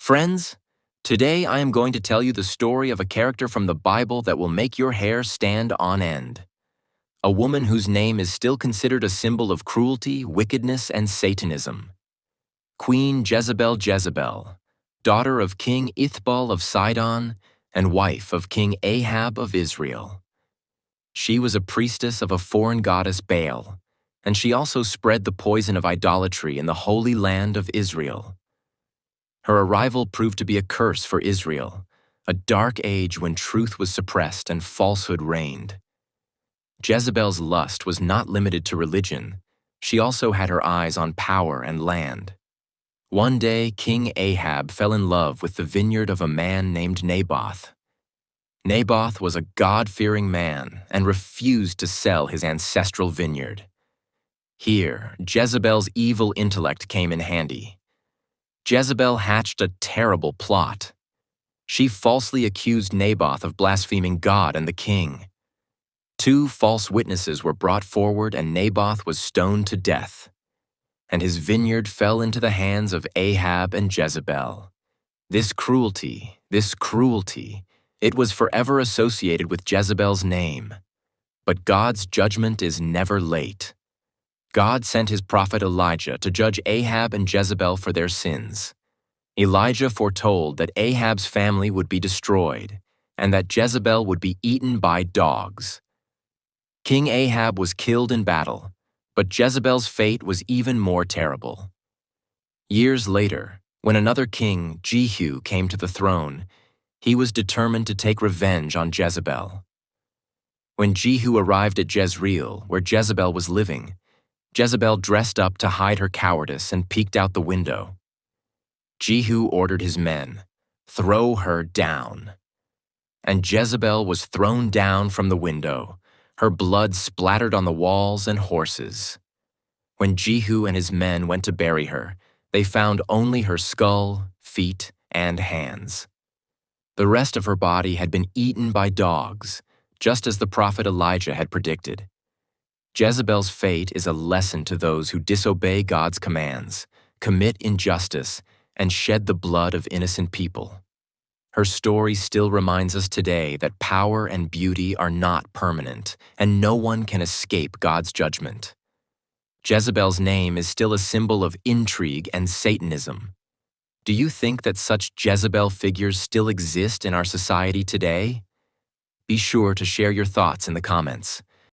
Friends, today I am going to tell you the story of a character from the Bible that will make your hair stand on end. A woman whose name is still considered a symbol of cruelty, wickedness, and Satanism. Queen Jezebel, daughter of King Ithbal of Sidon and wife of King Ahab of Israel. She was a priestess of a foreign goddess Baal, and she also spread the poison of idolatry in the holy land of Israel. Her arrival proved to be a curse for Israel, a dark age when truth was suppressed and falsehood reigned. Jezebel's lust was not limited to religion. She also had her eyes on power and land. One day, King Ahab fell in love with the vineyard of a man named Naboth. Naboth was a God-fearing man and refused to sell his ancestral vineyard. Here, Jezebel's evil intellect came in handy. Jezebel hatched a terrible plot. She falsely accused Naboth of blaspheming God and the king. 2 false witnesses were brought forward and Naboth was stoned to death. And his vineyard fell into the hands of Ahab and Jezebel. This cruelty, it was forever associated with Jezebel's name. But God's judgment is never late. God sent his prophet Elijah to judge Ahab and Jezebel for their sins. Elijah foretold that Ahab's family would be destroyed and that Jezebel would be eaten by dogs. King Ahab was killed in battle, but Jezebel's fate was even more terrible. Years later, when another king, Jehu, came to the throne, he was determined to take revenge on Jezebel. When Jehu arrived at Jezreel, where Jezebel was living, Jezebel dressed up to hide her cowardice and peeked out the window. Jehu ordered his men, "Throw her down." And Jezebel was thrown down from the window. Her blood splattered on the walls and horses. When Jehu and his men went to bury her, they found only her skull, feet, and hands. The rest of her body had been eaten by dogs, just as the prophet Elijah had predicted. Jezebel's fate is a lesson to those who disobey God's commands, commit injustice, and shed the blood of innocent people. Her story still reminds us today that power and beauty are not permanent, and no one can escape God's judgment. Jezebel's name is still a symbol of intrigue and Satanism. Do you think that such Jezebel figures still exist in our society today? Be sure to share your thoughts in the comments.